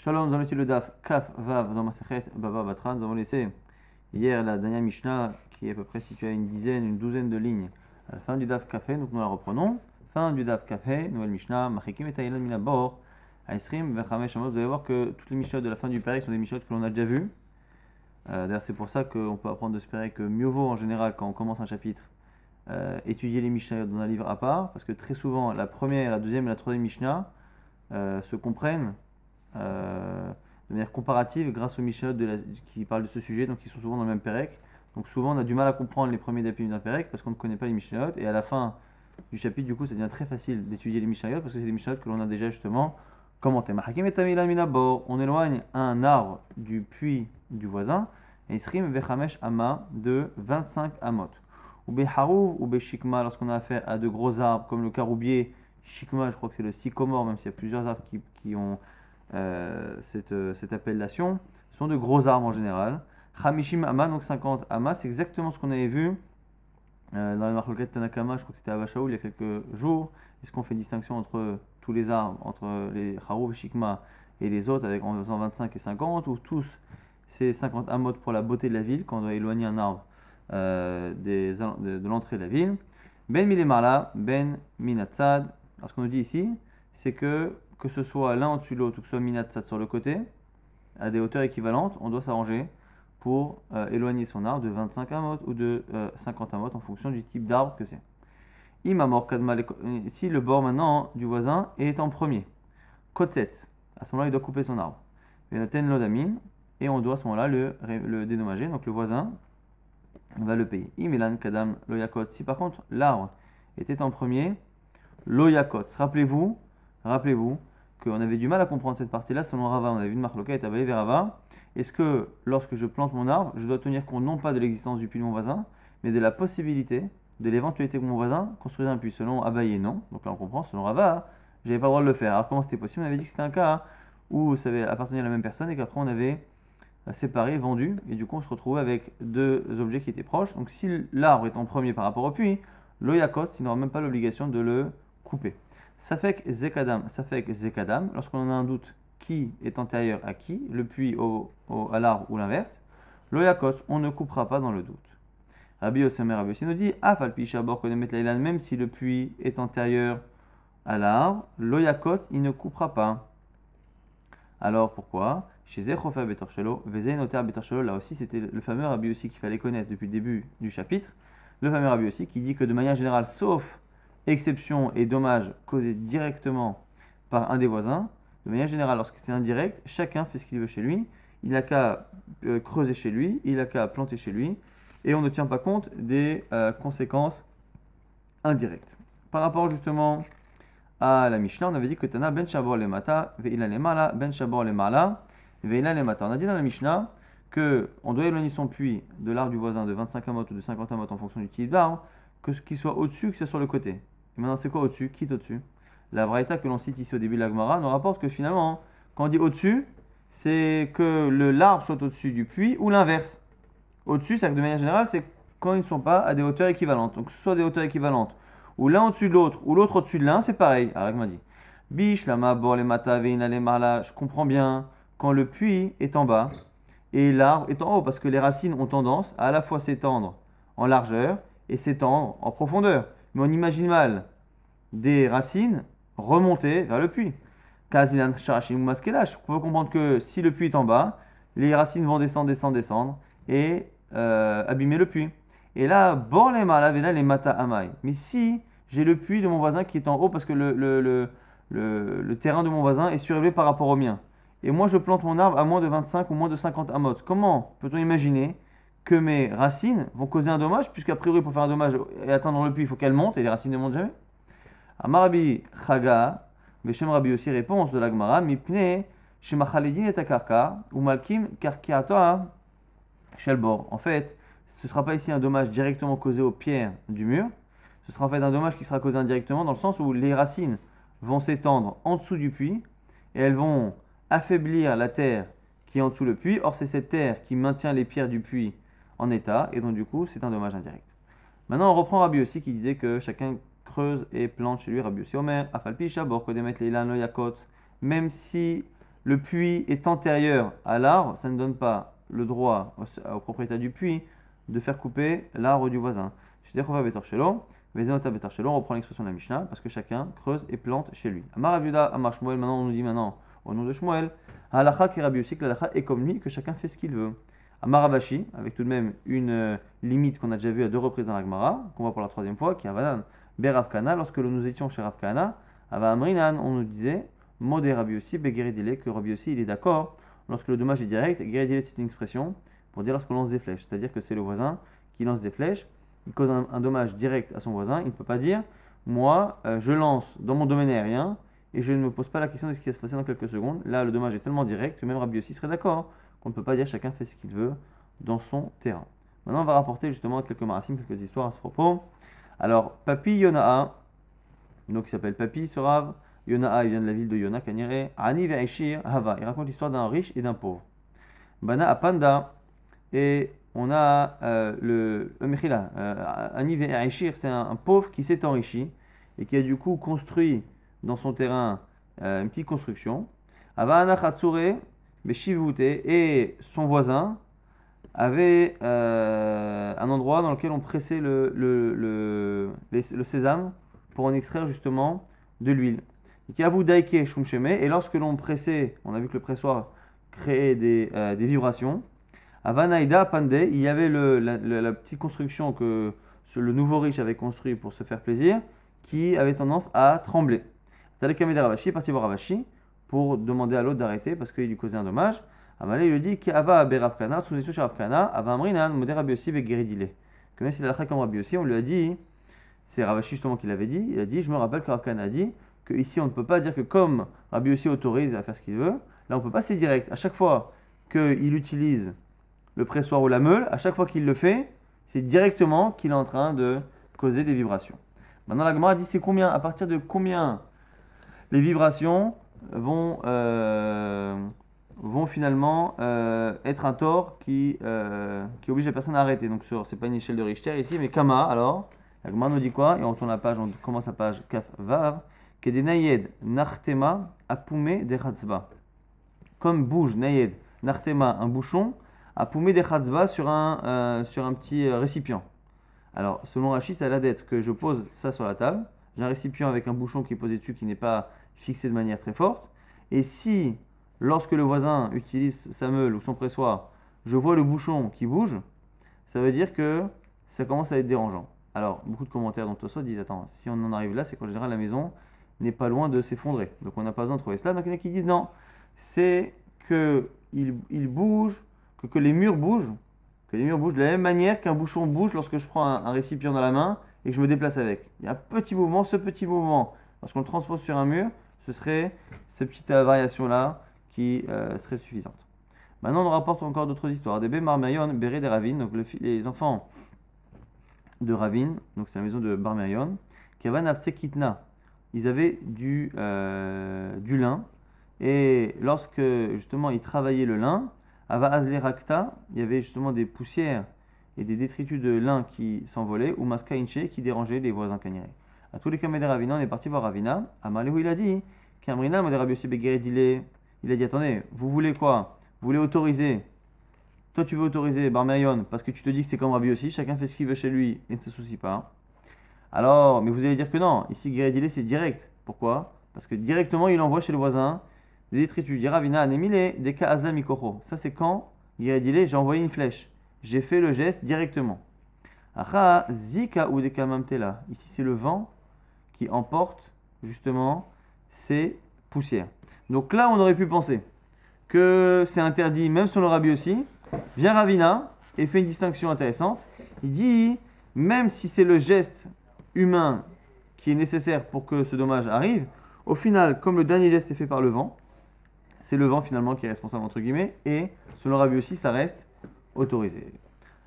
Shalom, nous allons étudier le DAF Kaf Vav dans Masechet Baba Batra. Nous avons laissé hier la dernière Mishnah qui est à peu près située à une douzaine de lignes à la fin du DAF Kafé, donc nous la reprenons. Fin du DAF Kafé, nouvelle Mishnah, Machikim et Taïlan Minabor, Aisrim, Vechamesh Amos. Vous allez voir que toutes les Mishnahs de la fin du Pérec sont des Mishnahs que l'on a déjà vues. D'ailleurs, c'est pour ça qu'on peut apprendre de ce Pérec que mieux vaut en général quand on commence un chapitre étudier les Mishnahs dans un livre à part, parce que très souvent la première, la deuxième et la troisième Mishnah se comprennent de manière comparative grâce aux Mishnahot qui parlent de ce sujet, donc qui sont souvent dans le même Pérec. Donc souvent on a du mal à comprendre les premiers dapim d'un Pérec parce qu'on ne connaît pas les Mishnahot, et à la fin du chapitre du coup ça devient très facile d'étudier les Mishnahot parce que c'est des Mishnahot que l'on a déjà justement commenté. On éloigne un arbre du puits du voisin, et Isrim Vechamesh Ama de 25 amot. Ou Beharouv ou Beshikma, lorsqu'on a affaire à de gros arbres comme le caroubier, Shikma, je crois que c'est le sycomore, même s'il y a plusieurs arbres qui ont cette appellation, ce sont de gros arbres en général. Hamishim Ama, donc 50 Ama, c'est exactement ce qu'on avait vu dans le Marloket Tanakama, je crois que c'était à Vashaoul il y a quelques jours. Est-ce qu'on fait distinction entre tous les arbres, entre les Harouf et Shikma et les autres, en faisant 25 et 50, ou tous c'est 50 Amot pour la beauté de la ville, quand on doit éloigner un arbre de l'entrée de la ville. Ben Milemala, Ben Minatzad. Alors ce qu'on nous dit ici, c'est que ce soit l'un au-dessus de l'autre ou que ce soit minatsat sur le côté, à des hauteurs équivalentes, on doit s'arranger pour éloigner son arbre de 25 amot ou de 50 amot en fonction du type d'arbre que c'est. Si le bord maintenant du voisin est en premier, kotset, à ce moment-là il doit couper son arbre. Et on doit à ce moment-là le dédommager, donc le voisin va le payer. Imelan kadam loyakot. Si par contre l'arbre était en premier, loyakot. Rappelez-vous qu'on avait du mal à comprendre cette partie-là selon Rava. On avait vu de Marloka et Abaye Verava. Est-ce que lorsque je plante mon arbre, je dois tenir compte non pas de l'existence du puits de mon voisin, mais de la possibilité, de l'éventualité que mon voisin construise un puits? Selon Abaye, non. Donc là on comprend, selon Rava, j'avais pas le droit de le faire. Alors comment c'était possible? On avait dit que c'était un cas où ça avait appartenu à la même personne et qu'après on avait séparé, vendu, et du coup on se retrouvait avec deux objets qui étaient proches. Donc si l'arbre est en premier par rapport au puits, l'oyakot, il n'aura même pas l'obligation de le couper. Safek zekadam, lorsqu'on a un doute qui est antérieur à qui, le puits à l'arbre ou l'inverse, l'oyakot, on ne coupera pas dans le doute. Rabbi Yosemer Rabbi Yossi nous dit, afalpi shabor kodemet leilan, même si le puits est antérieur à l'arbre, l'oyakot, il ne coupera pas. Alors pourquoi? Chez Zechofa Betorshelo, Vezenoter Betorshelo, là aussi c'était le fameux Rabbi Yossi qu'il fallait connaître depuis le début du chapitre, le fameux Rabbi Yossi qui dit que de manière générale, sauf exception et dommage causés directement par un des voisins, de manière générale, lorsque c'est indirect, chacun fait ce qu'il veut chez lui, il n'a qu'à creuser chez lui, il n'a qu'à planter chez lui, et on ne tient pas compte des conséquences indirectes. Par rapport justement à la Mishnah, on avait dit que Tana ben Shabor le mata, ve'ila le mala, ben Shabor le mala, ve'ila le mata. On a dit dans la Mishnah qu'on doit éloigner son puits de l'arbre du voisin de 25 amot ou de 50 amot en fonction du type d'arbre, que ce qui soit au-dessus, que ce soit sur le côté. Et maintenant, c'est quoi au-dessus? Qui est au-dessus? La braïta que l'on cite ici au début de la Gemara nous rapporte que finalement, quand on dit au-dessus, c'est que l'arbre soit au-dessus du puits ou l'inverse. Au-dessus, c'est que de manière générale, c'est quand ils ne sont pas à des hauteurs équivalentes. Donc, que ce soit des hauteurs équivalentes, ou l'un au-dessus de l'autre, ou l'autre au-dessus de l'un, c'est pareil. Alors, il m'a dit, Bish, lama, bor, les mata, veina, les marla. Je comprends bien quand le puits est en bas et l'arbre est en haut, parce que les racines ont tendance à la fois s'étendre en largeur et s'étendre en profondeur. Mais on imagine mal des racines remonter vers le puits. Kazilan Sharashim Maskelash. On peut comprendre que si le puits est en bas, les racines vont descendre et abîmer le puits. Et là, bor les mala vena les mata amai. Mais si j'ai le puits de mon voisin qui est en haut parce que le terrain de mon voisin est surélevé par rapport au mien, et moi je plante mon arbre à moins de 25 ou moins de 50 amot, comment peut-on imaginer que mes racines vont causer un dommage, puisqu'a priori pour faire un dommage et atteindre le puits, il faut qu'elles montent, et les racines ne montent jamais? Amarabi Chaga, Beshem Rabbi aussi réponse de la Gemara, Mipne, Shemachalidin et Takarka, ou Malkim Karkiatoa, Shelbor. En fait, ce ne sera pas ici un dommage directement causé aux pierres du mur, ce sera en fait un dommage qui sera causé indirectement dans le sens où les racines vont s'étendre en dessous du puits, et elles vont affaiblir la terre qui est en dessous le puits. Or, c'est cette terre qui maintient les pierres du puits en état, et donc du coup c'est un dommage indirect. Maintenant on reprend Rabbi aussi qui disait que chacun creuse et plante chez lui. Rabbi aussi Omer, Afalpi Shabor Kodemet Leilan Lo Yakot, même si le puits est antérieur à l'arbre, ça ne donne pas le droit au propriétaire du puits de faire couper l'arbre du voisin. On reprend l'expression de la Mishnah parce que chacun creuse et plante chez lui. Amar Rabiuda, Amar Shmuel, maintenant on nous dit au nom de Shmuel, Halacha qui Rabbi aussi, que l'Halacha est comme lui, que chacun fait ce qu'il veut. Amar Ravashi, avec tout de même une limite qu'on a déjà vue à 2 reprises dans la Gemara, qu'on voit pour la 3e fois, qui est Avanan Ber Rav Kana, lorsque nous étions chez Rav Kana, Ava Amrinan, on nous disait, Modé Rabbi aussi, Begeridile, que Rabbi aussi il est d'accord lorsque le dommage est direct. Geridile c'est une expression pour dire lorsqu'on lance des flèches, c'est-à-dire que c'est le voisin qui lance des flèches, il cause un dommage direct à son voisin, il ne peut pas dire, moi je lance dans mon domaine aérien et je ne me pose pas la question de ce qui va se passer dans quelques secondes. Là le dommage est tellement direct que même Rabbi aussi serait d'accord qu'on ne peut pas dire chacun fait ce qu'il veut dans son terrain. Maintenant on va rapporter justement quelques marasim, quelques histoires à ce propos. Alors Papi Yona'a, donc il s'appelle Papi ce rave, Yona'a il vient de la ville de Yona, Kanire, Ani ve'Aishir Hava, il raconte l'histoire d'un riche et d'un pauvre. Bana Apanda, et on a le Mechila, Ani ve'Aishir, c'est un pauvre qui s'est enrichi et qui a du coup construit dans son terrain une petite construction. Ava Anachatsure, Beshivute, et son voisin avait un endroit dans lequel on pressait le sésame pour en extraire justement de l'huile. Et lorsque l'on pressait, on a vu que le pressoir créait des vibrations. Avanaïda Pandey, il y avait la petite construction que le nouveau riche avait construit pour se faire plaisir, qui avait tendance à trembler. Talekame de Ravashi est parti voir Ravashi pour demander à l'autre d'arrêter parce qu'il lui causait un dommage. Amalé lui dit qu'Ava Beravkana, sous les chez Ravkana, Ava Amrinan, Modé Rabbi Yossi Begeridile. Que même s'il a comme Rabbi Yossi, on lui a dit, c'est Ravashi justement qui l'avait dit, il a dit, je me rappelle que Ravkana a dit que ici on ne peut pas dire que comme Rabbi Yossi autorise à faire ce qu'il veut, là on ne peut pas, c'est direct. À chaque fois qu'il utilise le pressoir ou la meule, à chaque fois qu'il le fait, c'est directement qu'il est en train de causer des vibrations. Maintenant la Gemara dit c'est combien, à partir de combien les vibrations vont finalement être un tort qui oblige la personne à arrêter. Donc c'est pas une échelle de Richter ici, mais Kama alors, la Gemara nous dit quoi? Et on tourne la page, on commence la page Kaf Vav, Kedenayed Nartema Apume de Chatzba. Comme bouge Nayed Nartema, un bouchon, Apume de Chatzba sur un petit récipient. Alors selon Rashi, ça a l'air d'être que je pose ça sur la table, j'ai un récipient avec un bouchon qui est posé dessus qui n'est pas fixé de manière très forte, et si lorsque le voisin utilise sa meule ou son pressoir, je vois le bouchon qui bouge, ça veut dire que ça commence à être dérangeant. Alors, beaucoup de commentaires dans Tosot disent, attends, si on en arrive là, c'est qu'en général la maison n'est pas loin de s'effondrer. Donc on n'a pas besoin de trouver cela. Donc il y en a qui disent, non, c'est qu'il bouge, que les murs bougent, de la même manière qu'un bouchon bouge lorsque je prends un récipient dans la main et que je me déplace avec. Il y a un petit mouvement, ce petit mouvement, lorsqu'on le transpose sur un mur, ce serait cette petite variation-là qui serait suffisante. Maintenant, on rapporte encore d'autres histoires. Des Barmerion, Béré des Ravines, donc les enfants de Ravine, donc c'est la maison de Barmerion, Kavan Afsekitna, ils avaient du lin, et lorsque justement ils travaillaient le lin, Ava Azle Rakta, il y avait justement des poussières et des détritus de lin qui s'envolaient, ou Maska Inche qui dérangeaient les voisins canirés. À tous les cas, de Ravina, on est parti voir Ravina. Amalehou, il a dit, Kamrina, Modé Rabbi Yossi Begeridile, il a dit, attendez, vous voulez quoi? Vous voulez autoriser? Toi, tu veux autoriser Barmerion parce que tu te dis que c'est comme Rabbi Yossi, chacun fait ce qu'il veut chez lui et ne se soucie pas. Alors, mais vous allez dire que non, ici, Geridile, c'est direct. Pourquoi? Parce que directement, il envoie chez le voisin des détritus. Il dit Ravina, Anemile, Deka Azla Mikocho. Ça, c'est quand Geridile, j'ai envoyé une flèche. J'ai fait le geste directement. Acha, Zika ou Deka Mamtela. Ici, c'est le vent qui emporte justement ces poussières. Donc là, on aurait pu penser que c'est interdit, même sur le Rabbi aussi. Vient Ravina et fait une distinction intéressante. Il dit, même si c'est le geste humain qui est nécessaire pour que ce dommage arrive, au final, comme le dernier geste est fait par le vent, c'est le vent finalement qui est responsable entre guillemets, et selon Rabbi aussi, ça reste autorisé.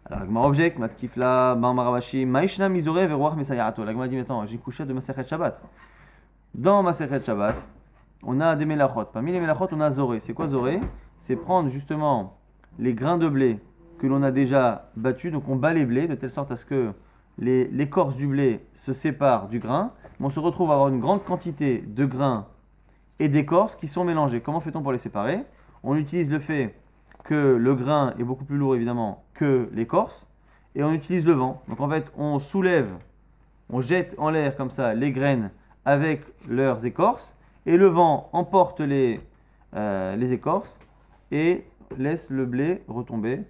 Alors, Agmar objecte, Matkifla, Barmaravashi, Maishna Mizore, Verouach Mesayato. L'Agmar dit maintenant, j'ai couché de Masechet Shabbat. Dans Masechet Shabbat, on a des melachot. Parmi les melachot, on a zoré. C'est quoi zoré? C'est prendre justement les grains de blé que l'on a déjà battus. Donc on bat les blés de telle sorte à ce que l'écorce du blé se sépare du grain. Mais on se retrouve à avoir une grande quantité de grains et d'écorce qui sont mélangées. Comment fait-on pour les séparer? On utilise le fait que le grain est beaucoup plus lourd évidemment que l'écorce et on utilise le vent. Donc en fait, on soulève, on jette en l'air comme ça les graines avec leurs écorces et le vent emporte les écorces et laisse le blé retomber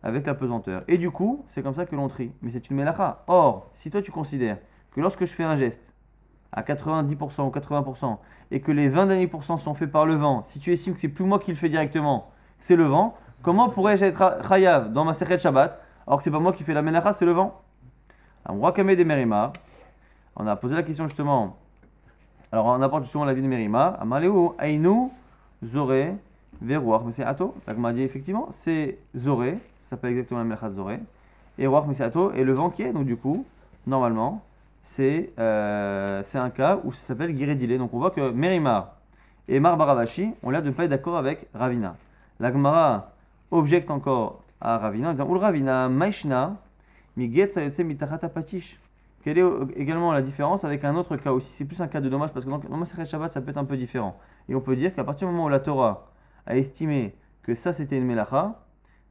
avec la pesanteur. Et du coup, c'est comme ça que l'on trie. Mais c'est une mélacha. Or, si toi tu considères que lorsque je fais un geste à 90% ou 80% et que les 20 derniers pourcents sont faits par le vent, si tu estimes que c'est plus moi qui le fais directement, c'est le vent, comment pourrais-je être chayav dans ma sechet Shabbat alors que c'est pas moi qui fais la mélacha, c'est le vent? Amouakame de Merima, on a posé la question justement. Alors on apporte justement l'avis de Merima. Amaleu Ainu Zoré Verouach, mais c'est Ato. La Gemara dit effectivement, c'est Zoré, ça s'appelle exactement la mélacha de Zoré. Et Rouach, mais c'est Ato, et le vent qui est, donc du coup, normalement, c'est un cas où ça s'appelle Giredile. Donc on voit que Merima et Mar Baravashi ont l'air de ne pas être d'accord avec Ravina. La Gemara objecte encore à Ravina en disant Ul Ravina Maishna Miget Sayotse Mitachata Patish. Quelle est également la différence avec un autre cas aussi? C'est plus un cas de dommage parce que dans Masechet Shabbat ça peut être un peu différent. Et on peut dire qu'à partir du moment où la Torah a estimé que ça c'était une melacha,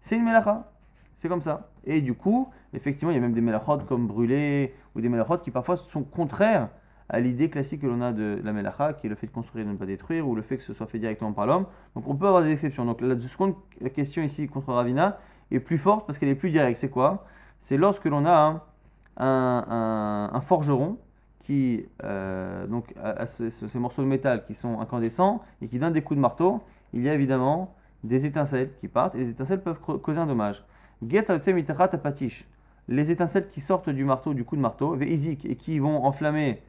c'est une melacha. C'est comme ça. Et du coup, effectivement, il y a même des melachot comme brûler ou des melachot qui parfois sont contraires à l'idée classique que l'on a de la melacha, qui est le fait de construire et de ne pas détruire, ou le fait que ce soit fait directement par l'homme. Donc on peut avoir des exceptions. Donc la seconde question ici contre Ravina est plus forte parce qu'elle est plus directe. C'est quoi? C'est lorsque l'on a un forgeron qui donc a ces morceaux de métal qui sont incandescents et qui donnent des coups de marteau, il y a évidemment des étincelles qui partent et les étincelles peuvent causer un dommage. Les étincelles qui sortent du marteau, du coup de marteau, et qui vont enflammer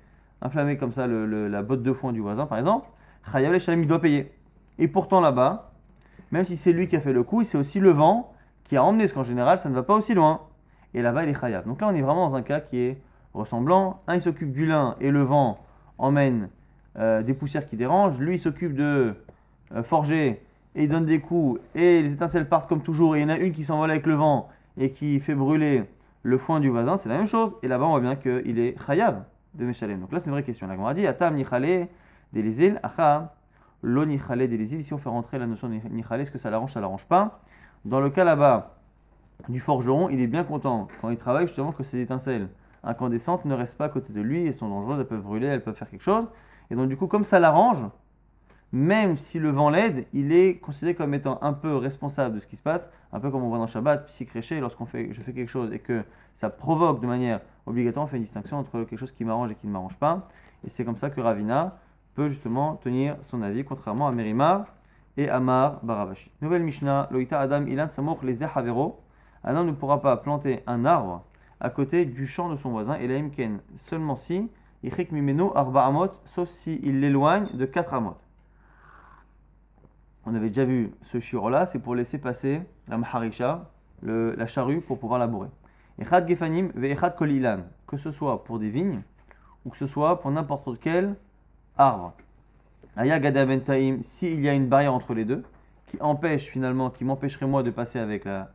comme ça la botte de foin du voisin par exemple, Chayav Shalem, il doit payer. Et pourtant là-bas, même si c'est lui qui a fait le coup, c'est aussi le vent qui a emmené, parce qu'en général ça ne va pas aussi loin. Et là-bas il est Chayav. Donc là on est vraiment dans un cas qui est ressemblant. Un il s'occupe du lin et le vent emmène des poussières qui dérangent. Lui il s'occupe de forger et il donne des coups et les étincelles partent comme toujours et il y en a une qui s'envole avec le vent et qui fait brûler le foin du voisin, c'est la même chose. Et là-bas on voit bien qu'il est chayav de Meshalem. Donc là c'est une vraie question. La Gemara dit Atam nichale delizil acha lo nichale delizil. Ici on fait rentrer la notion de nichale, est-ce que ça l'arrange, ça l'arrange pas? Dans le cas là-bas du forgeron, il est bien content quand il travaille justement que ces étincelles incandescentes ne restent pas à côté de lui et sont dangereuses, elles peuvent brûler, elles peuvent faire quelque chose. Et donc du coup comme ça l'arrange, même si le vent l'aide, il est considéré comme étant un peu responsable de ce qui se passe, un peu comme on voit dans Shabbat, psychréché, je fais quelque chose et que ça provoque de manière obligatoire, on fait une distinction entre quelque chose qui m'arrange et qui ne m'arrange pas. Et c'est comme ça que Ravina peut justement tenir son avis, contrairement à Merima et Amar Baravashi. Nouvelle Mishnah, Loïta Adam Ilan Samoch Lesde Havero. Un homme ne pourra pas planter un arbre à côté du champ de son voisin, et la Imken, seulement si, Ichik Mimeno Arba Amot, sauf s'il l'éloigne de 4 Amot. On avait déjà vu ce shiur-là, c'est pour laisser passer la maharisha, la charrue, pour pouvoir labourer. Echad gefanim ve echad kol ilan, que ce soit pour des vignes ou que ce soit pour n'importe quel arbre. Aya gada bentaim, s'il y a une barrière entre les deux, qui empêche finalement, qui m'empêcherait moi de passer avec la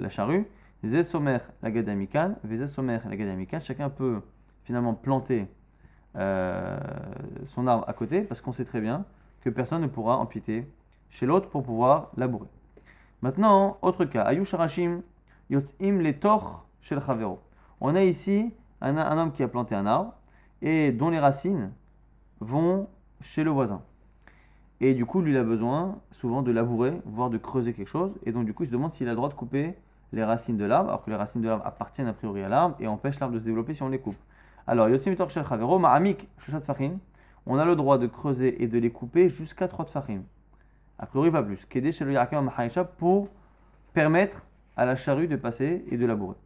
charrue, zé somer la gada mikan, zé somer la gada mikan, chacun peut finalement planter son arbre à côté, parce qu'on sait très bien que personne ne pourra empiéter chez l'autre pour pouvoir labourer. Maintenant, autre cas, Ayush Harashim Yotzim Letor Shel Chavero. On a ici un homme qui a planté un arbre et dont les racines vont chez le voisin. Et du coup, lui, il a besoin souvent de labourer, voire de creuser quelque chose. Et donc, du coup, il se demande s'il a le droit de couper les racines de l'arbre, alors que les racines de l'arbre appartiennent a priori à l'arbre et empêchent l'arbre de se développer si on les coupe. Alors, Yotzim Letor Shel Chavero, Ma'amik Shoshat Fachim, on a le droit de creuser et de les couper jusqu'à 3 Tfachim. A priori, pas plus. Kédé chez le Yarakam Mahaïcha pour permettre à la charrue de passer et de labourer.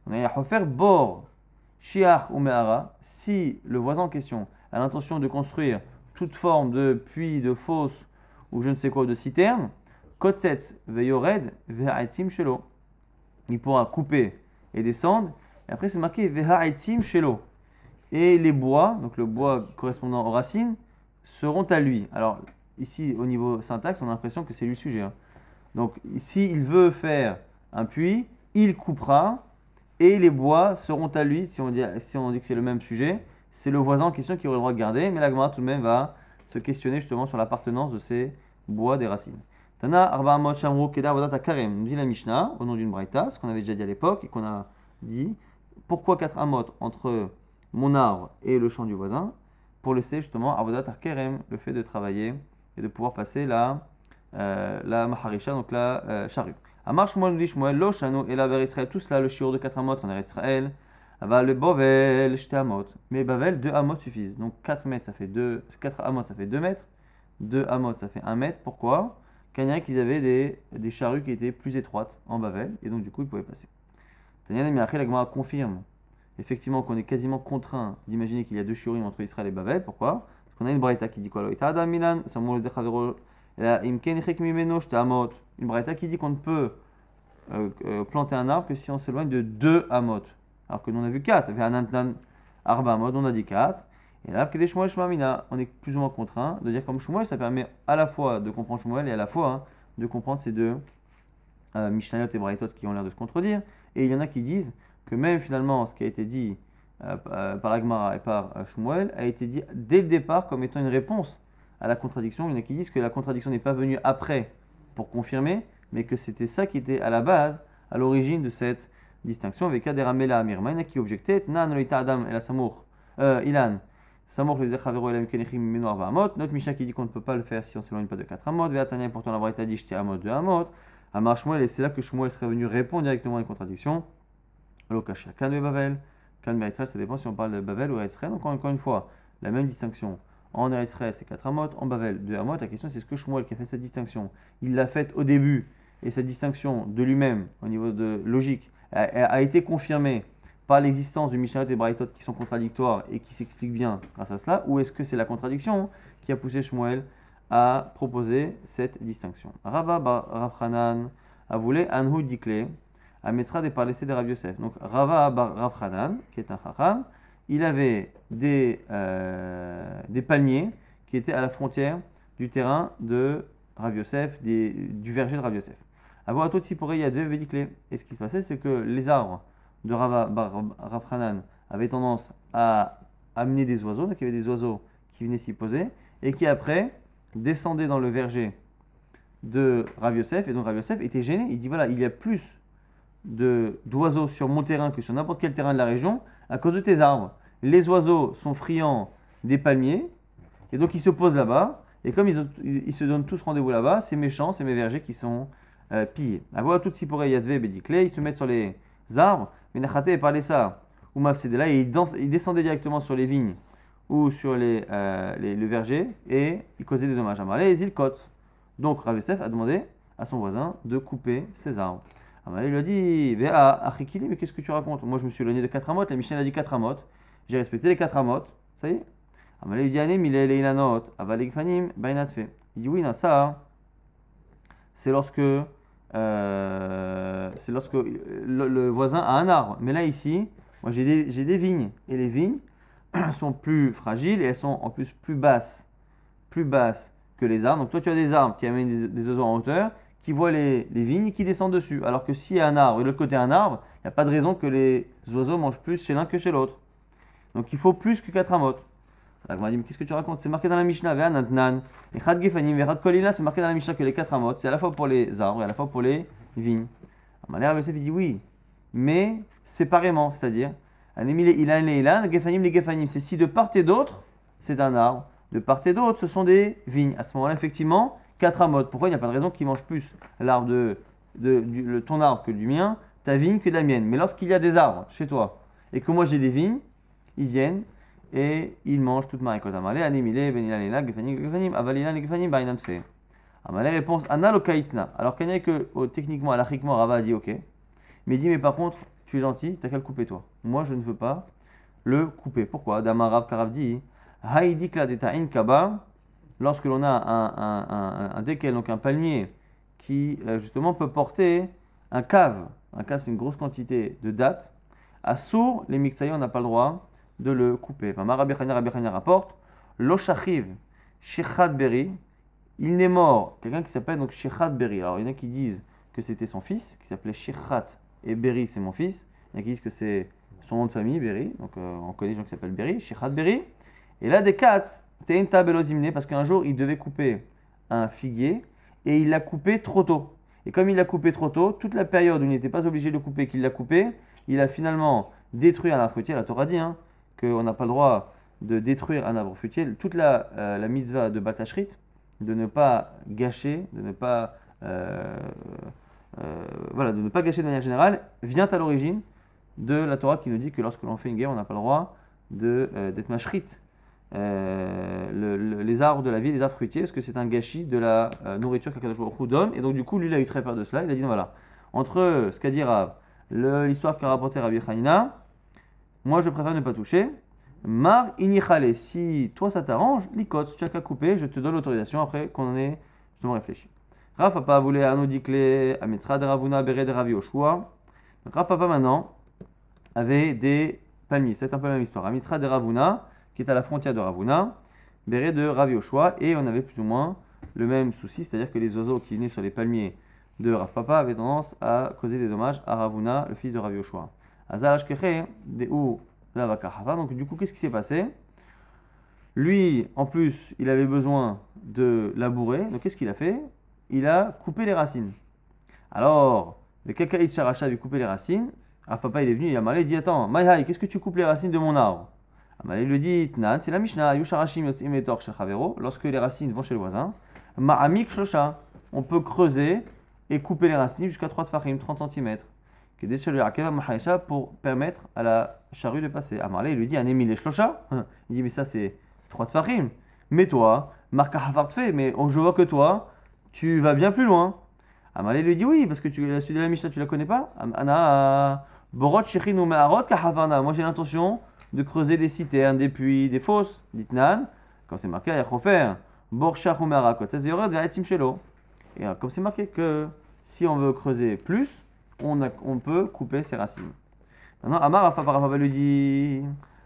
On a Yahofer Bor, Shiach ou Mehara, si le voisin en question a l'intention de construire toute forme de puits, de fosse ou je ne sais quoi, de citerne, Kotsetz Veyored Vehaetzim Shelo. Il pourra couper et descendre, et après c'est marqué Vehaetzim Shelo. Et les bois, donc le bois correspondant aux racines, seront à lui. Alors, ici, au niveau syntaxe, on a l'impression que c'est lui le sujet. Hein. Donc, ici, il veut faire un puits, il coupera, et les bois seront à lui. Si on dit que c'est le même sujet, c'est le voisin en question qui aurait le droit de garder, mais la Gemara tout de même va se questionner justement sur l'appartenance de ces bois des racines. Tana Arba Amot Shamru Kedar Vodat Karem, nous dit la Mishnah, au nom d'une braïta, ce qu'on avait déjà dit à l'époque et qu'on a dit, pourquoi 4 amot entre mon arbre et le champ du voisin? Pour laisser justement Avodat Karem, le fait de travailler et de pouvoir passer la Maharisha, donc la charrue. Amar Shmuel nous dit Shmuel, Lo Shanu et la Israël, tout cela, le shiur de 4 amot en Eretz Israël, Aval le Bovel, Shte amot. Mais Bavel, 2 amot suffisent. Donc 4 mètres, ça fait 2, 4 amot, ça fait 2 mètres. 2 amot, ça fait 1 mètre. Pourquoi? Car qu'ils avaient des charrues qui étaient plus étroites en Bavel, et donc du coup ils pouvaient passer. Tanya Nemiachel, la Gemara confirme effectivement qu'on est quasiment contraint d'imaginer qu'il y a 2 shurim entre Israël et Bavel. Pourquoi? Parce qu'on a une braïta qui dit quoi? Une braïta qui dit qu'on ne peut planter un arbre que si on s'éloigne de 2 amot. Alors que nous on a vu 4. Arba amot, on a dit 4. Et là, on est plus ou moins contraint de dire comme Shmuel, ça permet à la fois de comprendre Shmuel et à la fois de comprendre ces deux Mishnayot et Braïtot qui ont l'air de se contredire. Et il y en a qui disent que même finalement ce qui a été dit par la Gemara et par Shmuel a été dit dès le départ comme étant une réponse à la contradiction. Il y en a qui disent que la contradiction n'est pas venue après pour confirmer, mais que c'était ça qui était à la base, à l'origine de cette distinction. Avec Kaderamela Amirma, il y en a qui objectaient Nan Loïta Adam et la Samour, Ilan. Notre Mishnah qui dit qu'on ne peut pas le faire si on ne s'éloigne pas de 4 amot. Ve'atania, pourtant la Braïta dit j'étais amot, 2 amot. Amar Shmuel, et c'est là que Shmuel serait venu répondre directement à une contradiction. Lokasha, Kan de Bavel, Kan de Israël, ça dépend si on parle de Bavel ou Israël. Donc encore une fois, la même distinction. En Israël, c'est 4 amot, en Bavel, 2 amot. La question c'est ce que Shmuel qui a fait cette distinction, il l'a faite au début, et cette distinction de lui-même, au niveau de logique, a été confirmée par l'existence du Mishnayot et Braïtot qui sont contradictoires et qui s'expliquent bien grâce à cela, ou est-ce que c'est la contradiction qui a poussé Shmuel à proposer cette distinction? Rava bar Rav Hanan a voulu Anhu Dikle, à Metra de parler de Rav Yosef. Donc Rava bar Rav Hanan, qui est un Chacham, il avait des palmiers qui étaient à la frontière du terrain de Rav Yosef, du verger de Rav Yosef. Avoir tout pour il y a deux Dikle. Et ce qui se passait, c'est que les arbres de Rav Hanan avait tendance à amener des oiseaux, donc il y avait des oiseaux qui venaient s'y poser, et qui après descendaient dans le verger de Rav Yosef, et donc Rav Yosef était gêné, il dit voilà, il y a plus d'oiseaux sur mon terrain que sur n'importe quel terrain de la région, à cause de tes arbres. Les oiseaux sont friands des palmiers, et donc ils se posent là-bas, et comme ils se donnent tous rendez-vous là-bas, c'est méchant, c'est mes vergers qui sont pillés. À voir tout Sipore Yadve Bedikle, ils se mettent sur les arbres, mais Nachate parlait ça, ou Mafsedela, et il descendait directement sur les vignes ou sur le verger, et il causait des dommages. Amalé et Zilkot. Donc Rav Yosef a demandé à son voisin de couper ses arbres. Amalé lui a dit Achikili, mais qu'est-ce que tu racontes? Moi je me suis éloigné de 4 amot, la Mishnah a dit 4 amot, j'ai respecté les 4 amot, ça y est. Amalé lui dit Anem, il est Ilanot, Avalig Fanim, Bainat fait. Il dit oui, non, ça, c'est lorsque le voisin a un arbre. Mais là, ici, moi j'ai des vignes. Et les vignes sont plus fragiles et elles sont en plus plus basses que les arbres. Donc toi, tu as des arbres qui amènent des oiseaux en hauteur, qui voient les vignes et qui descendent dessus. Alors que s'il y a un arbre et de l'autre côté un arbre, il n'y a pas de raison que les oiseaux mangent plus chez l'un que chez l'autre. Donc il faut plus que 4 amot. Alors, on m'a dit, mais qu'est-ce que tu racontes? C'est marqué dans la Mishnah, c'est marqué dans la Mishnah que les 4 amot, c'est à la fois pour les arbres et à la fois pour les vignes. Rav Yosef dit oui, mais séparément, c'est-à-dire, c'est si de part et d'autre, c'est un arbre, de part et d'autre, ce sont des vignes. À ce moment-là, effectivement, 4 amot. Pourquoi il n'y a pas de raison qu'ils mangent plus l'arbre ton arbre que du mien, ta vigne que de la mienne? Mais lorsqu'il y a des arbres chez toi et que moi j'ai des vignes, ils viennent et il mange toute ma récolte. Amalé, animilé, benilala, gefanim, gefanim, avalila, gefanim, bainat fait. Amalé, réponse, analokaisna. Alors qu'il y a que, techniquement, alachiquement, Rava a dit ok. Mais il dit, mais par contre, tu es gentil, t'as qu'à le couper toi. Moi, je ne veux pas le couper. Pourquoi? Damarav Karav dit, haïdik la deta'in kaba, lorsque l'on a un déquel, donc un palmier, qui justement peut porter un cave. Un cave, c'est une grosse quantité de dattes. À sourd, les mixaïs, on n'a pas le droit de le couper. Rabbi Chania rapporte L'Oshachiv Shechat Beri, il n'est mort, quelqu'un qui s'appelle donc Shechat Beri. Alors il y en a qui disent que c'était son fils, qui s'appelait Shechat, et Beri c'est mon fils. Il y en a qui disent que c'est son nom de famille, Beri. Donc on connaît des gens qui s'appellent Beri, Shechat Beri. Et là des Katz, Teinta belozimne, parce qu'un jour, il devait couper un figuier et il l'a coupé trop tôt. Et comme il l'a coupé trop tôt, toute la période où il n'était pas obligé de couper, qu'il l'a coupé, il a finalement détruit un arbre fruitier. La Torah dit qu'on n'a pas le droit de détruire un arbre fruitier. Toute la mitzvah de Batashrit, de ne pas gâcher, de ne pas, voilà, de ne pas gâcher de manière générale, vient à l'origine de la Torah qui nous dit que lorsque l'on fait une guerre, on n'a pas le droit d'être mashrit. Les arbres de la vie, les arbres fruitiers, parce que c'est un gâchis de la nourriture qu'Akadosh Baruch Hu donne. Et donc, du coup, lui, il a eu très peur de cela. Il a dit non, voilà, entre ce qu'a dit Rav, l'histoire qu'a rapporté Rabbi Hanina, moi, je préfère ne pas toucher. Mar inichale, si toi ça t'arrange, likot, tu as qu'à couper, je te donne l'autorisation après qu'on en ait justement réfléchi. Rav Papa voulait anodikle, ametra de Ravuna, bere de Rav Yoshua. Donc, Rav Papa maintenant avait des palmiers, c'est un peu la même histoire. Amitra de Ravuna, qui est à la frontière de Ravuna, béré de Rav Yoshua, et on avait plus ou moins le même souci, c'est-à-dire que les oiseaux qui naissent sur les palmiers de Rav Papa avaient tendance à causer des dommages à Ravuna, le fils de Rav Yoshua. Donc du coup, qu'est-ce qui s'est passé? Lui, en plus, il avait besoin de labourer, donc qu'est-ce qu'il a fait? Il a coupé les racines. Alors, le Kakaïs Sharacha avait coupé les racines. Rav Papa, il est venu, il a mal, il dit attends, Maïhaï, qu'est-ce que tu coupes les racines de mon arbre? Il lui dit Tnan, c'est la Mishnah, Yusharashim Yotzim Etor Shel Chavero, lorsque les racines vont chez le voisin, Ma'amik Shlosha, on peut creuser et couper les racines jusqu'à 3 tfachim, 30 cm, pour permettre à la charrue de passer. Amarle, il lui dit Anemi les Shlosha, il dit mais ça c'est 3 tfachim, mais toi, Marka Havartfe, mais je vois que toi, tu vas bien plus loin. Amarle lui dit oui, parce que la suite de la Mishnah tu la connais pas. Ana Borot Shechin ou Me'arot Kahavarna, moi j'ai l'intention de creuser des citernes, des puits, des fosses, ditnan, quand c'est marqué à Yachofer, Borshach ou Merakot, Shelo. Et comme c'est marqué que si on veut creuser plus, on peut couper ses racines. Maintenant, Amar Rafa lui dit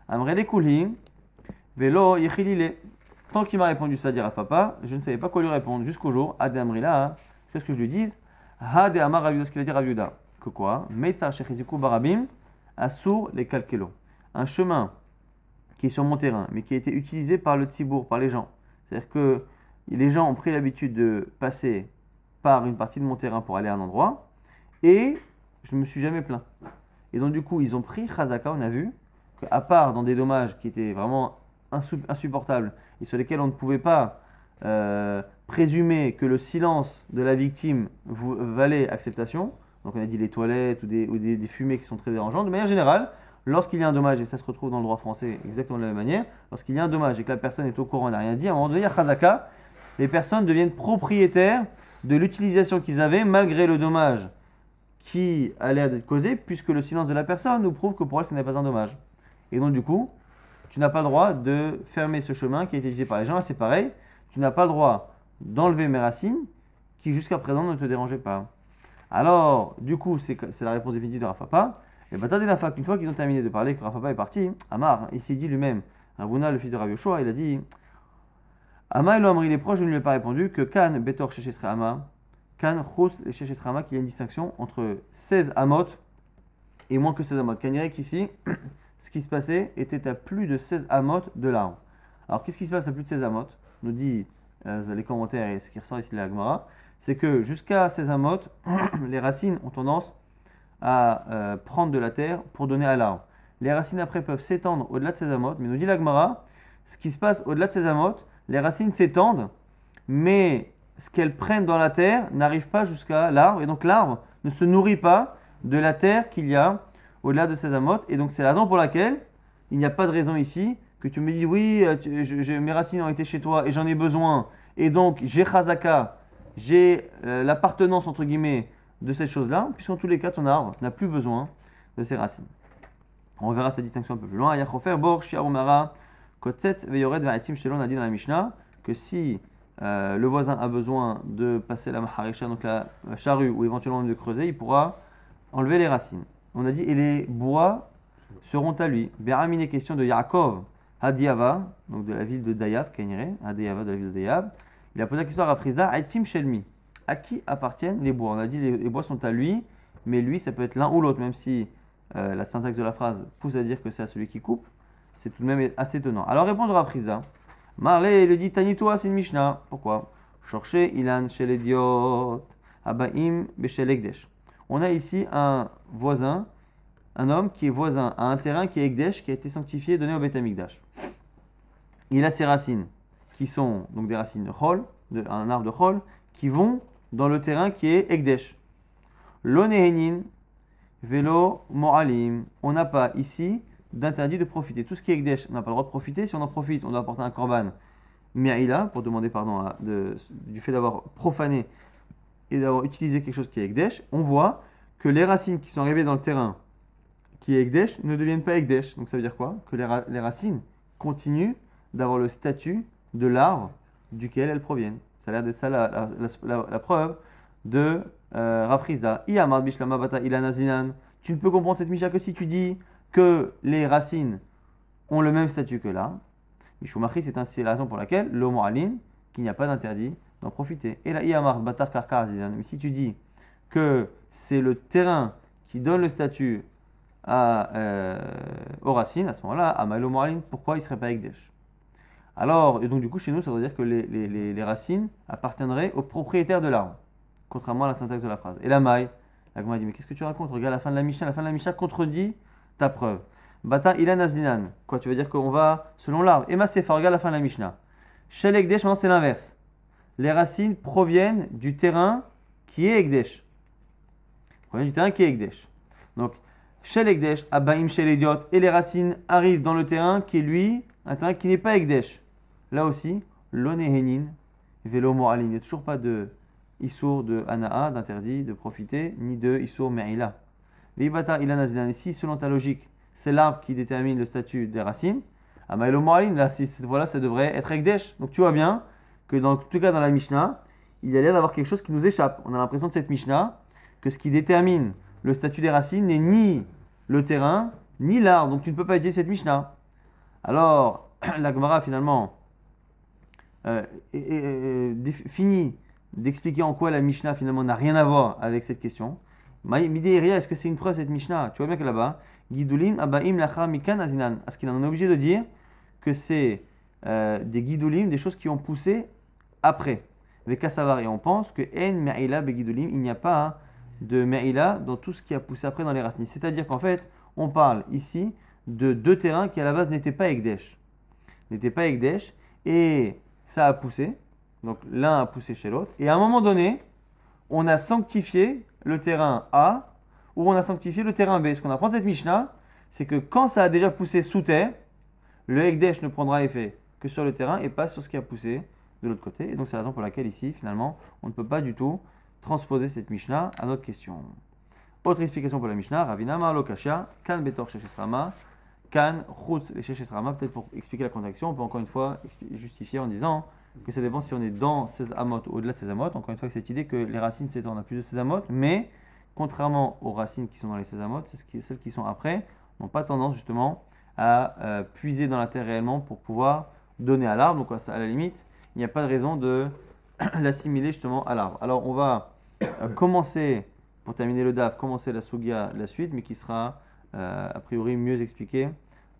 Amre les Koulim, Velo Yechilile. Tant qu'il m'a répondu ça, dit Rafa, je ne savais pas quoi lui répondre jusqu'au jour, Ade Amrila, qu'est-ce que je lui dise Hade Amar Raviuda, ce qu'il a dit Raviuda. Que quoi Meitsa Shechiziku Barabim, Assour les Kalkelo. Un chemin qui est sur mon terrain, mais qui a été utilisé par le tzibour, par les gens. C'est-à-dire que les gens ont pris l'habitude de passer par une partie de mon terrain pour aller à un endroit, et je ne me suis jamais plaint. Et donc du coup, ils ont pris Chazaka, on a vu, qu'à part dans des dommages qui étaient vraiment insupportables, et sur lesquels on ne pouvait pas présumer que le silence de la victime valait acceptation, donc on a dit les toilettes ou des fumées qui sont très dérangeantes, de manière générale, lorsqu'il y a un dommage, et ça se retrouve dans le droit français exactement de la même manière, lorsqu'il y a un dommage et que la personne est au courant et n'a rien dit, à un moment donné, il y a Chazaka, les personnes deviennent propriétaires de l'utilisation qu'ils avaient malgré le dommage qui a l'air d'être causé, puisque le silence de la personne nous prouve que pour elle, ce n'est pas un dommage. Et donc, du coup, tu n'as pas le droit de fermer ce chemin qui a été utilisé par les gens. Là, c'est pareil, tu n'as pas le droit d'enlever mes racines qui, jusqu'à présent, ne te dérangeaient pas. Alors, du coup, c'est la réponse définitive de Rav Papa. Et bien, une fois qu'ils ont terminé de parler, que Rav Papa est parti, Amar, il s'est dit lui-même, Ravuna, le fils de Rav Yoshua, il a dit Ama Elo Amri, les proches, je ne lui ai pas répondu que Kan Betor Shechesre Ama, Kan Chos et Shechesre Ama, qu'il y a une distinction entre 16 amot et moins que 16 amot. Kan dirait qu'ici, ce qui se passait était à plus de 16 amot de l'arbre. Alors, qu'est-ce qui se passe à plus de 16 amot? Nous dit les commentaires et ce qui ressort ici de la Gemara, c'est que jusqu'à 16 amot, les racines ont tendance à prendre de la terre pour donner à l'arbre. Les racines après peuvent s'étendre au-delà de ces amotes, mais nous dit la Gemara, ce qui se passe au-delà de ces amotes, les racines s'étendent, mais ce qu'elles prennent dans la terre n'arrive pas jusqu'à l'arbre, et donc l'arbre ne se nourrit pas de la terre qu'il y a au-delà de ces amotes, et donc c'est la raison pour laquelle il n'y a pas de raison ici que tu me dis oui, mes racines ont été chez toi et j'en ai besoin, et donc j'ai chazaka, j'ai l'appartenance entre guillemets de cette chose-là, puisqu'en tous les cas, ton arbre n'a plus besoin de ses racines. On verra cette distinction un peu plus loin. Yachofer, Bor, Shiarumara, Kotzetz, Veyored, Vaetim, Shelon, on a dit dans la Mishnah que si le voisin a besoin de passer la Maharisha, donc la charrue, ou éventuellement de creuser, il pourra enlever les racines. On a dit, et les bois seront à lui. Béramine, question de Yaakov, Hadiava, donc de la ville de Dayav, Kainire, Hadiava de la ville de Dayav. Il a posé la question à Raprizda, Aetim, Shelmi. À qui appartiennent les bois? On a dit les bois sont à lui, mais lui, ça peut être l'un ou l'autre, même si la syntaxe de la phrase pousse à dire que c'est à celui qui coupe. C'est tout de même assez étonnant. Alors, réponse de Raprizda. Marley le dit Tanitoa, c'est une Mishnah. Pourquoi? Chercher Ilan chez l'idiot. Abaim Beshel Ekdesh. On a ici un voisin, un homme qui est voisin à un terrain qui est Ekdesh, qui a été sanctifié et donné au Beth Amikdash. Il a ses racines, qui sont donc des racines de Chol, un arbre de Chol, qui vont dans le terrain qui est Ekdesh. Lo Nehenin, Velo Mo'alim. On n'a pas ici d'interdit de profiter. Tout ce qui est Ekdesh, on n'a pas le droit de profiter. Si on en profite, on doit apporter un korban Me'ila pour demander pardon du fait d'avoir profané et d'avoir utilisé quelque chose qui est Ekdesh. On voit que les racines qui sont arrivées dans le terrain qui est Ekdesh ne deviennent pas Ekdesh. Donc ça veut dire quoi? Que les racines continuent d'avoir le statut de l'arbre duquel elles proviennent. Ça a l'air d'être ça la preuve de Rav Chizda. Iyamad bishlama bata ilanazinan. Tu ne peux comprendre cette Mishnah que si tu dis que les racines ont le même statut que l'arbre. Mishumachri, c'est la raison pour laquelle l'homo alim, qu'il n'y a pas d'interdit d'en profiter. Et la iyamad batar karkar zinan. Mais si tu dis que c'est le terrain qui donne le statut aux racines, à ce moment-là, Amal l'homo alim, pourquoi il ne serait pas Ekdesh? Alors, et donc du coup, chez nous, ça veut dire que les racines appartiendraient au propriétaire de l'arbre, contrairement à la syntaxe de la phrase. Et la maille, la Gemara dit, mais qu'est-ce que tu racontes? Regarde la fin de la Mishnah. La fin de la Mishnah contredit ta preuve. Bata ilan azlinan. Quoi, tu veux dire qu'on va selon l'arbre? Ema sefa, regarde la fin de la Mishnah. Shel Ekdesh, maintenant c'est l'inverse. Les racines proviennent du terrain qui est Ekdesh. Proviennent du terrain qui est Ekdesh. Donc, Shel Ekdesh, Abaim Shel Idiot, et les racines arrivent dans le terrain qui est lui, un terrain qui n'est pas Ekdesh. Là aussi, l'onehenin, velo mo'alim. Il n'y a toujours pas de issour de ana'a, d'interdit, de profiter, ni de issour me'ila. Vibata ilan azlinan. Ici, selon ta logique, c'est l'arbre qui détermine le statut des racines. Amaelo mo'alim, là, cette fois-là, ça devrait être Ekdesh. Donc tu vois bien que dans tout cas dans la Mishnah, il y a l'air d'avoir quelque chose qui nous échappe. On a l'impression de cette Mishnah que ce qui détermine le statut des racines n'est ni le terrain, ni l'arbre. Donc tu ne peux pas utiliser cette Mishnah. Alors, la Gemara finalement finit d'expliquer en quoi la Mishnah finalement n'a rien à voir avec cette question. Midéria, est-ce que c'est une preuve cette Mishnah? Tu vois bien que là-bas, Gidulim abaim lacha mikan azinan. Est-ce qu'il en est obligé de dire que c'est des Gidulim, des choses qui ont poussé après? Vekasavar, et on pense que en me'ila begidulim, il n'y a pas de me'ila dans tout ce qui a poussé après dans les racines. C'est-à-dire qu'en fait, on parle ici de deux terrains qui à la base n'étaient pas Ekdesh. Et ça a poussé. Donc l'un a poussé chez l'autre. Et à un moment donné, on a sanctifié le terrain A ou on a sanctifié le terrain B. Ce qu'on apprend de cette Mishnah, c'est que quand ça a déjà poussé sous terre, le Ekdesh ne prendra effet que sur le terrain et pas sur ce qui a poussé de l'autre côté. Et donc c'est la raison pour laquelle ici, finalement, on ne peut pas du tout transposer cette Mishnah à notre question. Autre explication pour la Mishnah, Ravina Marlo Kasha, Kan Betor Sheshesrama, Kan Chutz Sheshesrama. Peut-être pour expliquer la contraction, on peut encore une fois justifier en disant que ça dépend si on est dans 16 amot ou au-delà de 16 amot. Encore une fois, cette idée que les racines s'étendent à plus de 16 amot, mais contrairement aux racines qui sont dans les 16 amot, celles qui sont après n'ont pas tendance justement à puiser dans la terre réellement pour pouvoir donner à l'arbre. Donc à la limite, il n'y a pas de raison de l'assimiler justement à l'arbre. Alors on va commencer, pour terminer le DAF, commencer la Sugia, la suite, mais qui sera a priori mieux expliquée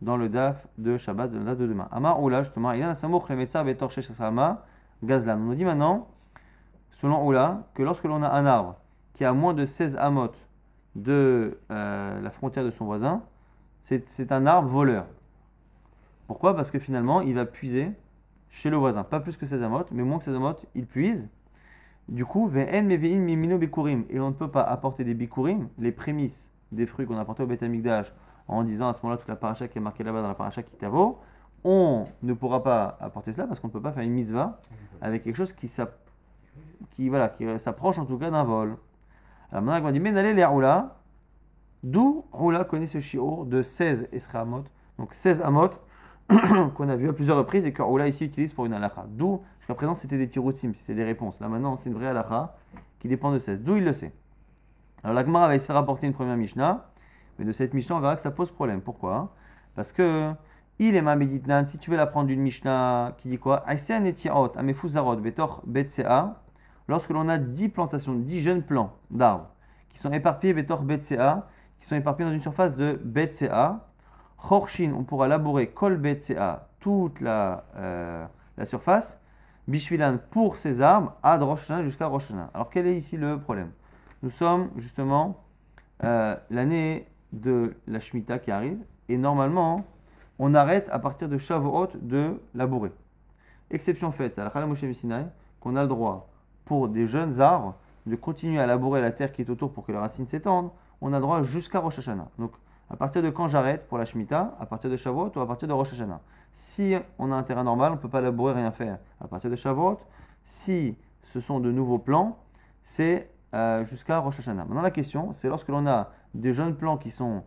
dans le DAF de Shabbat, de le DAF de demain. Amar Oula, justement, il y a un samour Klemetzar Betor Sheshesrama Gazlan. On nous dit maintenant, selon Oula, que lorsque l'on a un arbre qui a moins de 16 amot de la frontière de son voisin, c'est un arbre voleur. Pourquoi? Parce que finalement, il va puiser chez le voisin. Pas plus que 16 amot, mais moins que 16 amot, il puise. Du coup, ve'en meve'in mimino bikurim. Et on ne peut pas apporter des bikurim, les prémices des fruits qu'on a apportés au Beth Amikdash, en disant à ce moment-là toute la paracha qui est marquée là-bas dans la paracha Kitavo, on ne pourra pas apporter cela parce qu'on ne peut pas faire une mitzvah avec quelque chose qui s'approche en tout cas d'un vol. Alors maintenant, on dit, mais n'allez les Oula, d'où Oula connaît ce shiur de 16 Esra Amot, donc 16 Amot qu'on a vu à plusieurs reprises et que Oula ici utilise pour une halakha. D'où, jusqu'à présent, c'était des tiroutim, c'était des réponses. Là maintenant, c'est une vraie halakha qui dépend de 16. D'où il le sait. Alors la Gemara va essayer de rapporter une première Mishnah, mais de cette Mishnah, on verra que ça pose problème. Pourquoi? Parce que il est ma méditnan, si tu veux la prendre d'une Mishnah qui dit quoi? Aïsean et tiaot, amefuzarot, betor betsea, lorsque l'on a 10 plantations, 10 jeunes plants d'arbres qui sont éparpillés betor betsea, qui sont éparpillés dans une surface de betsea, chorshin, on pourra labourer kol betsea, toute la la surface, Bishvilan pour ces arbres, ad Rosh Hashanah jusqu'à Rosh Hashanah. Alors quel est ici le problème? Nous sommes justement l'année de la Shemitah qui arrive, et normalement, on arrête à partir de Shavuot de labourer. Exception faite à la Chala Moshe Sinai, qu'on a le droit, pour des jeunes arbres, de continuer à labourer la terre qui est autour pour que les racines s'étendent, on a le droit jusqu'à Rosh Hashanah. Donc, à partir de quand j'arrête pour la Shemitah? À partir de Shavuot ou à partir de Rosh Hashanah? Si on a un terrain normal, on ne peut pas labourer, rien faire. À partir de Shavuot, si ce sont de nouveaux plants, c'est jusqu'à Rosh Hashanah. Maintenant, la question, c'est lorsque l'on a des jeunes plants qui sont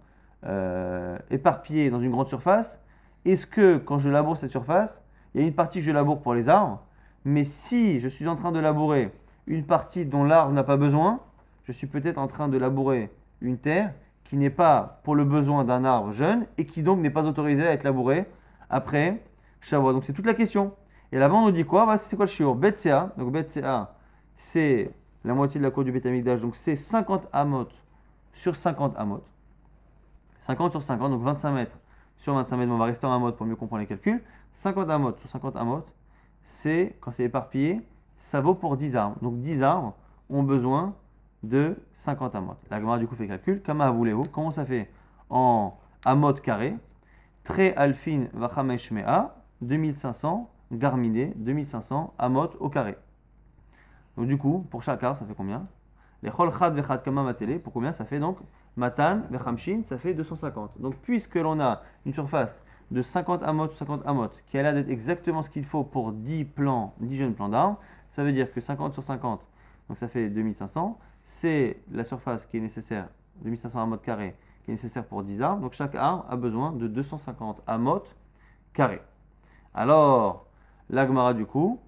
éparpillés dans une grande surface, est-ce que quand je laboure cette surface, il y a une partie que je laboure pour les arbres, mais si je suis en train de labourer une partie dont l'arbre n'a pas besoin, je suis peut-être en train de labourer une terre qui n'est pas pour le besoin d'un arbre jeune et qui donc n'est pas autorisée à être labourée après Shavuot. Donc c'est toute la question. Et là-bas on nous dit quoi? C'est quoi le shiur? Betsea. Donc Betsea, c'est la moitié de la cour du Beth Amikdash, donc c'est 50 amot sur 50 amot. 50 sur 50, donc 25 mètres sur 25 mètres, on va rester en amot pour mieux comprendre les calculs. 50 amot sur 50 amot, c'est, quand c'est éparpillé, ça vaut pour 10 arbres. Donc 10 arbres ont besoin de 50 amot. La Gemara du coup fait calcul. Kama avuleu, comment ça fait en amot carré? Tre alfin vachamesh mea, 2500 garminé, 2500 amot au carré. Donc du coup, pour chaque arbre, ça fait combien? Les chol chad vechad kama matele, pour combien ça fait donc? Matan vechamshin, ça fait 250. Donc puisque l'on a une surface de 50 amot, qui a l'air d'être exactement ce qu'il faut pour 10 jeunes plants d'arbres, ça veut dire que 50 sur 50, donc ça fait 2500, c'est la surface qui est nécessaire, 2500 amot carrés, qui est nécessaire pour 10 arbres. Donc chaque arbre a besoin de 250 amot carrés. Alors, la Gemara du coup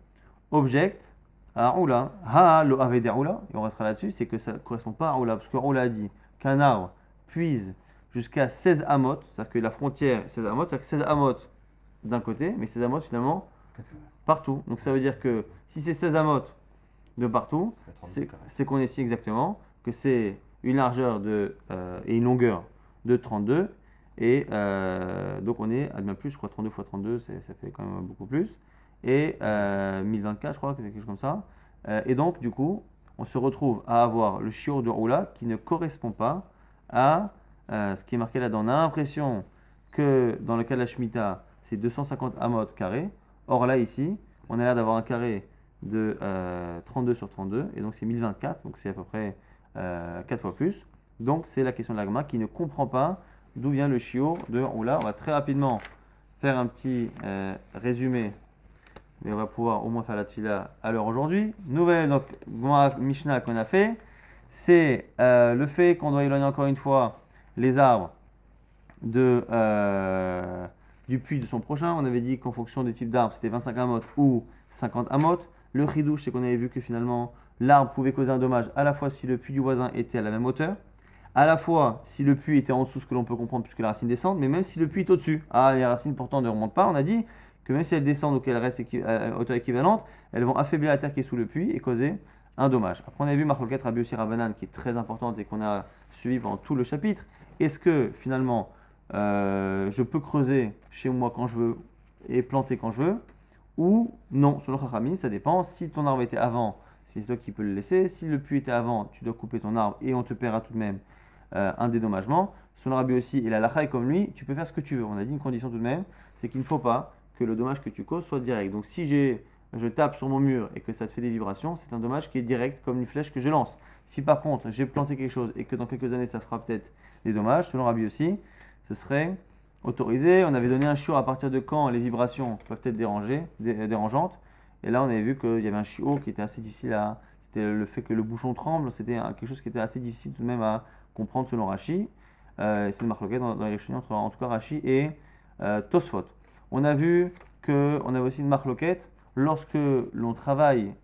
objecte à Oula, ha lo avede Oula, et on restera là-dessus, c'est que ça ne correspond pas à Oula, parce que Oula a dit qu'un arbre puise jusqu'à 16 amot, c'est-à-dire que la frontière est 16 amot, c'est-à-dire que 16 amot d'un côté, mais 16 amot finalement partout. Donc ça veut dire que si c'est 16 amot de partout, c'est qu'on est ici exactement, que c'est une largeur et une longueur de 32, et donc on est à bien plus, je crois 32 fois 32, ça fait quand même beaucoup plus, et 1024 je crois, quelque chose comme ça. Et donc du coup, on se retrouve à avoir le shiur de Oula qui ne correspond pas à ce qui est marqué là-dedans. On a l'impression que dans le cas de la Shemitah, c'est 250 amot carrés. Or là, ici, on a l'air d'avoir un carré de 32 sur 32, et donc c'est 1024, donc c'est à peu près 4 fois plus. Donc c'est la question de l'agma qui ne comprend pas d'où vient le shiur de Oula. On va très rapidement faire un petit résumé, mais on va pouvoir au moins faire la tfila à l'heure aujourd'hui. Nouvelle donc, Mishnah qu'on a fait, c'est le fait qu'on doit éloigner encore une fois les arbres du puits de son prochain. On avait dit qu'en fonction des types d'arbres, c'était 25 amot ou 50 amot. Le chidouche, c'est qu'on avait vu que finalement, l'arbre pouvait causer un dommage à la fois si le puits du voisin était à la même hauteur, à la fois si le puits était en dessous, ce que l'on peut comprendre puisque les racines descendent, mais même si le puits est au-dessus. Ah, les racines pourtant ne remontent pas. On a dit que même si elles descendent ou qu'elles restent à hauteur équivalente, elles vont affaiblir la terre qui est sous le puits et causer un dommage. Après, on a vu Marloquet Rabbi Yossi Rabbanan qui est très importante et qu'on a suivi pendant tout le chapitre. Est-ce que finalement, je peux creuser chez moi quand je veux et planter quand je veux, ou non? Selon Chachamim, ça dépend. Si ton arbre était avant, c'est toi qui peux le laisser. Si le puits était avant, tu dois couper ton arbre et on te paiera tout de même un dédommagement. Selon Rabbi Yossi et la lacha est comme lui, tu peux faire ce que tu veux. On a dit une condition tout de même, c'est qu'il ne faut pas que le dommage que tu causes soit direct. Donc si je tape sur mon mur et que ça te fait des vibrations, c'est un dommage qui est direct comme une flèche que je lance. Si par contre j'ai planté quelque chose et que dans quelques années ça fera peut-être des dommages, selon Rabbi Yossi, ce serait autorisé. On avait donné un shiur à partir de quand les vibrations peuvent être dérangeantes. Et là on avait vu qu'il y avait un shiur qui était assez difficile c'était le fait que le bouchon tremble, c'était quelque chose qui était assez difficile tout de même à comprendre selon Rashi. C'est le marloquet dans les Rishonim entre en tout cas Rashi et Tosfot. On a vu qu'on avait aussi une marloquette lorsque l'on travaille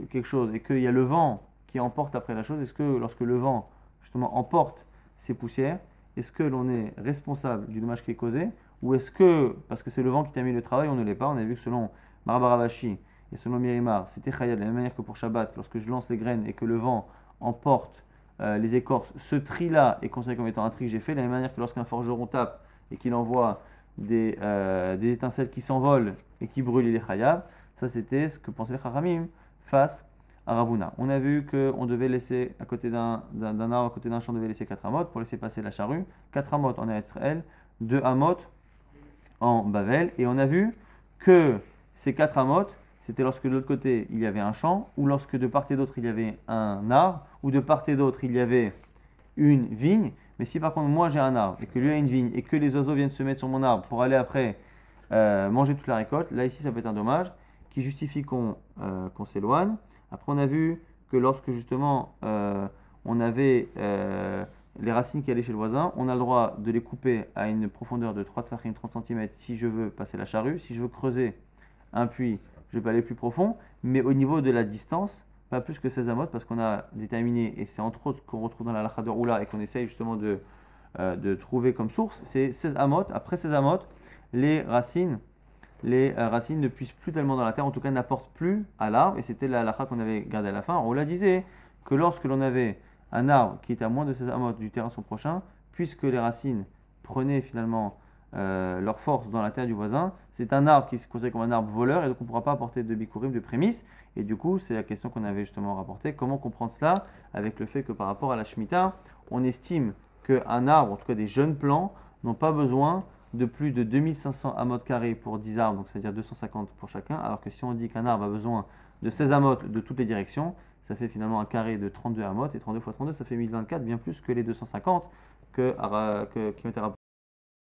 quelque chose et qu'il y a le vent qui emporte après la chose. Est-ce que lorsque le vent justement emporte ces poussières, est-ce que l'on est responsable du dommage qui est causé, ou est-ce que, parce que c'est le vent qui termine le travail, on ne l'est pas? On a vu que selon Marabaravashi et selon Mirimar, c'était Chayad de la même manière que pour Shabbat, lorsque je lance les graines et que le vent emporte les écorces, ce tri-là est considéré comme étant un tri que j'ai fait, de la même manière que lorsqu'un forgeron tape et qu'il envoie des étincelles qui s'envolent et qui brûlent, il est chayav. Ça, c'était ce que pensaient les Chachamim face à Ravuna. On a vu qu'on devait laisser à côté d'un arbre, à côté d'un champ, on devait laisser 4 amot pour laisser passer la charrue. 4 amot en Eretz Israël, 2 amot en Bavel. Et on a vu que ces 4 amot, c'était lorsque de l'autre côté il y avait un champ, ou lorsque de part et d'autre il y avait un arbre, ou de part et d'autre il y avait une vigne. Mais si par contre moi j'ai un arbre et que lui a une vigne et que les oiseaux viennent se mettre sur mon arbre pour aller après manger toute la récolte, là ici ça peut être un dommage qui justifie qu'on s'éloigne. Après on a vu que lorsque justement on avait les racines qui allaient chez le voisin, on a le droit de les couper à une profondeur de 3 tfachim, 30 cm si je veux passer la charrue. Si je veux creuser un puits, je peux aller plus profond, mais au niveau de la distance, pas plus que 16 amot, parce qu'on a déterminé, et c'est entre autres qu'on retrouve dans la halakha de Roula et qu'on essaye justement de trouver comme source, c'est 16 amot. Après 16 amot, les racines ne puissent plus tellement dans la terre, en tout cas n'apportent plus à l'arbre, et c'était la halakha qu'on avait gardée à la fin. Roula disait que lorsque l'on avait un arbre qui était à moins de 16 amot du terrain prochain, puisque les racines prenaient finalement leur force dans la terre du voisin, c'est un arbre qui est considéré comme un arbre voleur et donc on ne pourra pas apporter de bikurim, de prémices. Et du coup, c'est la question qu'on avait justement rapportée. Comment comprendre cela avec le fait que par rapport à la Shemitah, on estime qu'un arbre, en tout cas des jeunes plants, n'ont pas besoin de plus de 2500 amot carrés pour 10 arbres, donc c'est-à-dire 250 pour chacun, alors que si on dit qu'un arbre a besoin de 16 amot de toutes les directions, ça fait finalement un carré de 32 amot, et 32 fois 32, ça fait 1024, bien plus que les 250 qui ont été rapportés